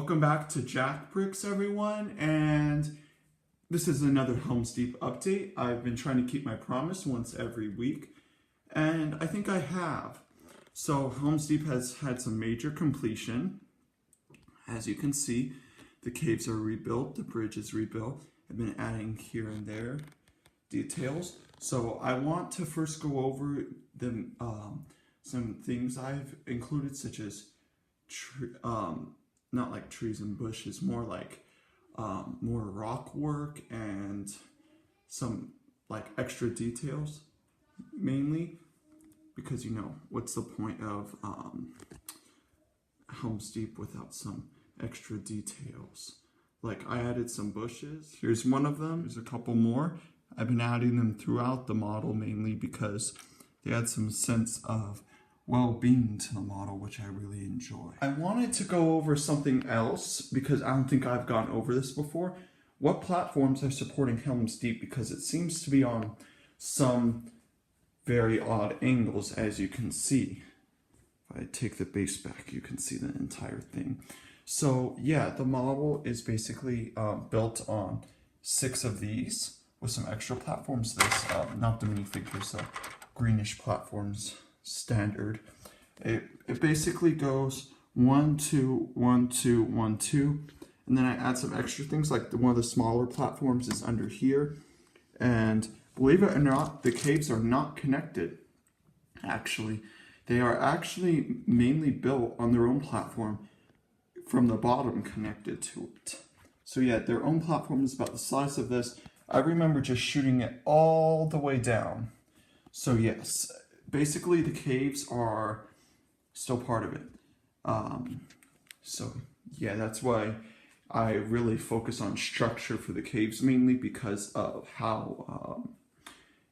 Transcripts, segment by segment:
Welcome back to Jack Bricks, everyone, and this is another Helms Deep update. I've been trying to keep my promise once every week, and I think I have. So Helms Deep has had some major completion. As you can see, the caves are rebuilt, the bridge is rebuilt. I've been adding here and there details. So I want to first go over the some things I've included, such as not like trees and bushes, more like more rock work and some like extra details, mainly because, you know, what's the point of Helms Deep without some extra details? Like, I added some bushes. Here's one of them. There's a couple more. I've been adding them throughout the model, mainly because they add some sense of well-being to the model, which I really enjoy. I wanted to go over something else because I don't think I've gone over this before. What platforms are supporting Helms Deep? Because it seems to be on some very odd angles, as you can see. If I take the base back, you can see the entire thing. So yeah, the model is basically built on 6 of these with some extra platforms. This, not the minifigures, the greenish platforms standard. It basically goes 1, 2, 1, 2, 1, 2, and then I add some extra things, like one of the smaller platforms is under here. And believe it or not, the caves are not connected. Actually, they are actually mainly built on their own platform from the bottom connected to it. So yeah, their own platform is about the size of this. I remember just shooting it all the way down. So yes, basically the caves are still part of it. So yeah, that's why I really focus on structure for the caves, mainly because of how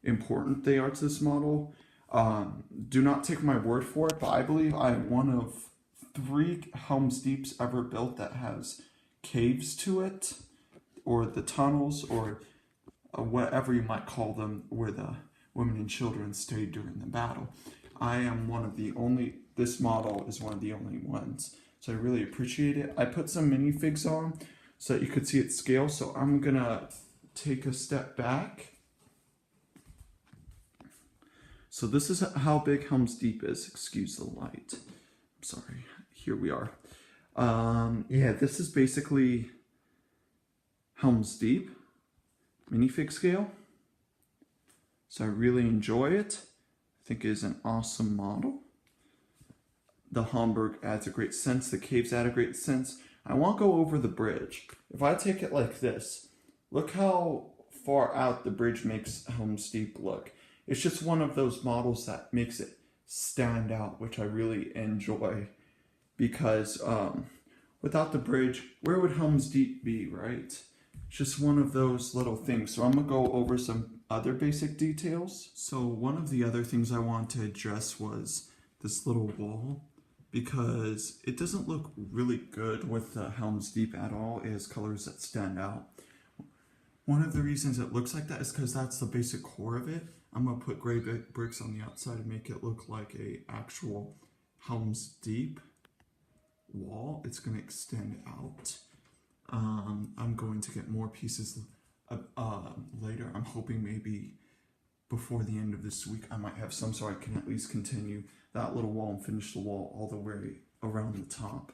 important they are to this model. Do not take my word for it, but I believe I'm one of 3 Helms Deeps ever built that has caves to it, or the tunnels, or whatever you might call them, where the women and children stayed during the battle. I am one of the only, this model is one of the only ones. So I really appreciate it. I put some minifigs on so that you could see its scale. So I'm gonna take a step back. So this is how big Helms Deep is. Excuse the light. I'm sorry. Here we are. Yeah, this is basically Helms Deep minifig scale. So I really enjoy it. I think it is an awesome model. The Homburg adds a great sense. The caves add a great sense. I want to go over the bridge. If I take it like this, look how far out the bridge makes Helms Deep look. It's just one of those models that makes it stand out, which I really enjoy. Because without the bridge, where would Helms Deep be, right? It's just one of those little things. So I'm going to go over some other basic details. So one of the other things I want to address was this little wall, because it doesn't look really good with the Helms Deep at all. It has colors that stand out. One of the reasons it looks like that is because that's the basic core of it. I'm going to put gray bricks on the outside and make it look like a actual Helms Deep wall. It's going to extend out. I'm going to get more pieces later. I'm hoping maybe before the end of this week I might have some, so I can at least continue that little wall and finish the wall all the way around the top,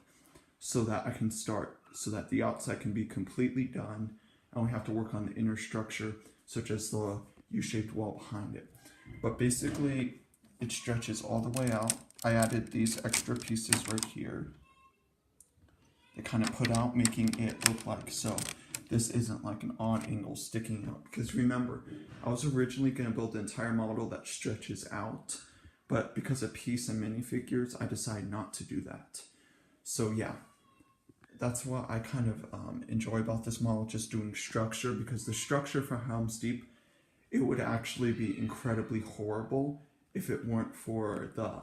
so that I can start, so that the outside can be completely done. I only have to work on the inner structure, such as the U-shaped wall behind it. But basically it stretches all the way out. I added these extra pieces right here. They kind of put out, making it look like so. This isn't like an odd angle sticking out, because remember, I was originally going to build the entire model that stretches out, but because of piece and minifigures, I decided not to do that. So yeah, that's what I kind of enjoy about this model, just doing structure, because the structure for Helms Deep, it would actually be incredibly horrible if it weren't for the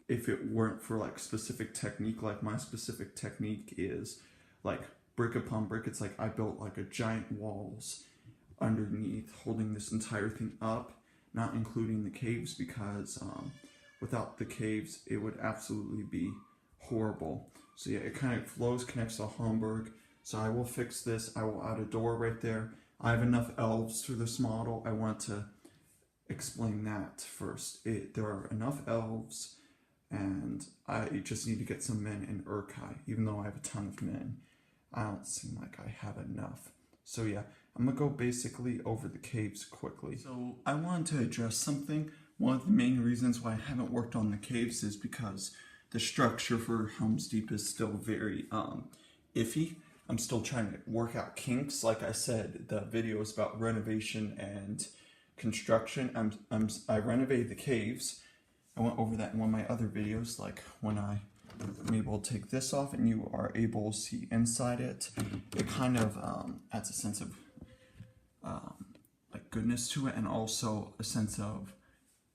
if it weren't for like specific technique. Like my specific technique is like brick upon brick. It's like I built like a giant walls underneath holding this entire thing up, not including the caves, because without the caves it would absolutely be horrible. So yeah, it kind of flows, connects to Hamburg. So I will fix this. I will add a door right there. I have enough elves for this model. I want to explain that first. There are enough elves, and I just need to get some men in Urkai. Even though I have a ton of men, I don't seem like I have enough. So yeah, I'm gonna go basically over the caves quickly. So I wanted to address something. One of the main reasons why I haven't worked on the caves is because the structure for Helms Deep is still very iffy. I'm still trying to work out kinks. Like I said, the video is about renovation and construction. I renovated the caves. I went over that in one of my other videos, like when I'm able to take this off and you are able to see inside it. It kind of adds a sense of like goodness to it, and also a sense of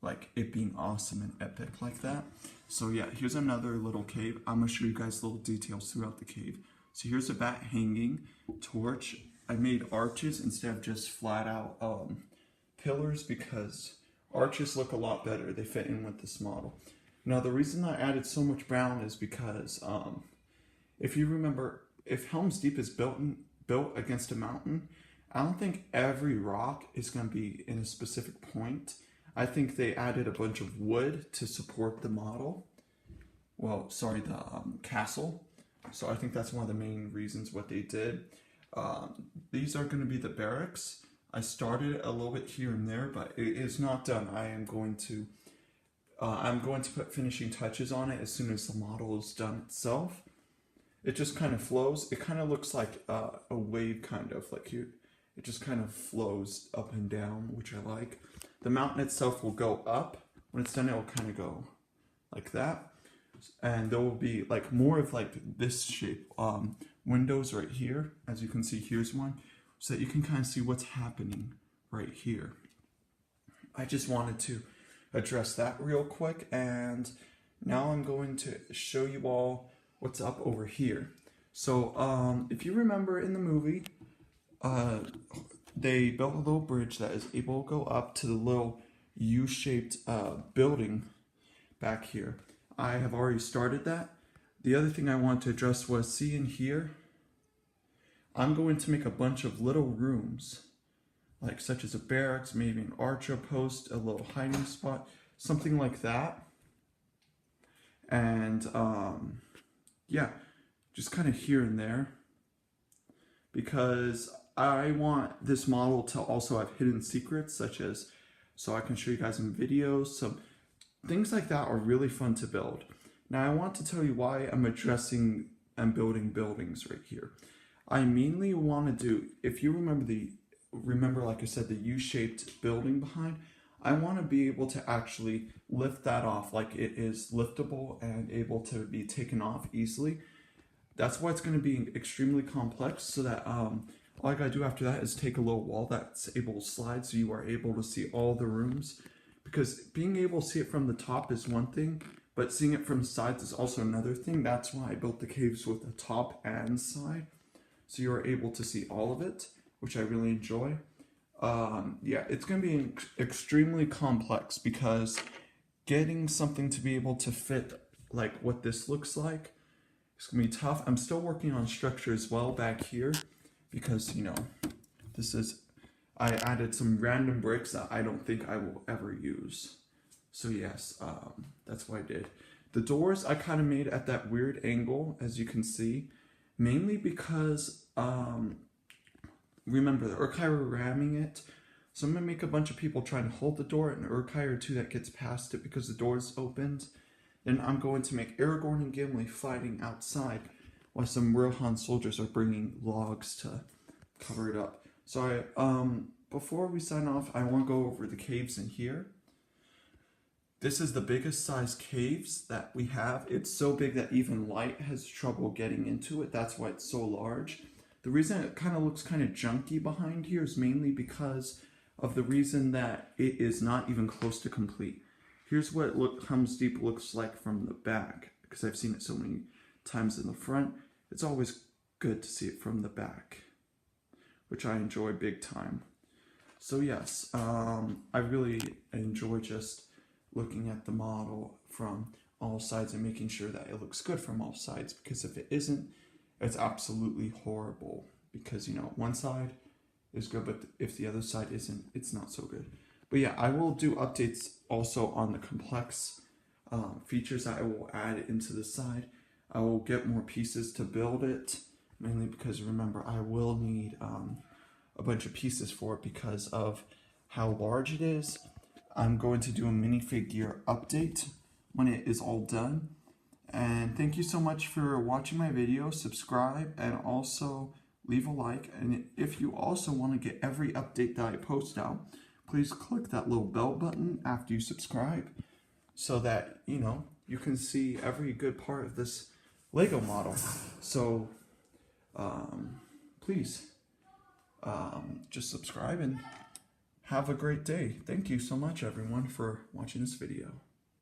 like it being awesome and epic like that. So yeah, here's another little cave. I'm gonna show you guys little details throughout the cave. So here's a bat hanging torch. I made arches instead of just flat out pillars because arches look a lot better. They fit in with this model. Now the reason I added so much brown is because if you remember, if Helms Deep is built against a mountain, I don't think every rock is going to be in a specific point. I think they added a bunch of wood to support the model. Well, sorry, the castle. So I think that's one of the main reasons what they did. These are going to be the barracks. I started a little bit here and there, but it is not done. I'm going to put finishing touches on it as soon as the model is done itself. It just kind of flows. It kind of looks like a wave, kind of like it just kind of flows up and down, which I like. The mountain itself will go up. When it's done, it will kind of go like that. And there will be like more of like this shape. Windows right here. As you can see, here's one. So that you can kind of see what's happening right here. I just wanted to address that real quick. And now I'm going to show you all what's up over here. So if you remember in the movie, they built a little bridge that is able to go up to the little U-shaped building back here. I have already started that. The other thing I want to address was, see in here, I'm going to make a bunch of little rooms, like such as a barracks, maybe an archer post, a little hiding spot, something like that. And yeah, just kind of here and there, because I want this model to also have hidden secrets, such as, so I can show you guys in videos, some things like that are really fun to build. Now I want to tell you why I'm addressing and building buildings right here. I mainly want to do, if you remember like I said, the U-shaped building behind, I want to be able to actually lift that off, like it is liftable and able to be taken off easily. That's why it's going to be extremely complex, so that all I gotta do after that is take a little wall that's able to slide, so you are able to see all the rooms. Because being able to see it from the top is one thing, but seeing it from the sides is also another thing. That's why I built the caves with the top and side, so you are able to see all of it, which I really enjoy. Yeah, it's going to be extremely complex, because getting something to be able to fit like what this looks like, it's going to be tough. I'm still working on structure as well back here, because, you know, I added some random bricks that I don't think I will ever use. So yes, that's what I did. The doors I kind of made at that weird angle, as you can see, mainly because, remember the Urkai were ramming it. So I'm going to make a bunch of people trying to hold the door, and an Urkai or two that gets past it because the door is opened. Then I'm going to make Aragorn and Gimli fighting outside, while some Rohan soldiers are bringing logs to cover it up. So before we sign off, I want to go over the caves in here. This is the biggest size caves that we have. It's so big that even light has trouble getting into it. That's why it's so large. The reason it kind of looks kind of junky behind here is mainly because of the reason that it is not even close to complete. Here's what Helms Deep looks like from the back, because I've seen it so many times in the front. It's always good to see it from the back, which I enjoy big time. So yes, I really enjoy just looking at the model from all sides and making sure that it looks good from all sides, because if it isn't, it's absolutely horrible, because you know one side is good, but if the other side isn't, it's not so good. But yeah, I will do updates also on the complex features that I will add into the side. I will get more pieces to build it, mainly because remember I will need a bunch of pieces for it because of how large it is. I'm going to do a minifigure update when it is all done. And thank you so much for watching my video. Subscribe and also leave a like. And if you also want to get every update that I post out, please click that little bell button after you subscribe so that you can see every good part of this Lego model. So please just subscribe and have a great day. Thank you so much everyone for watching this video.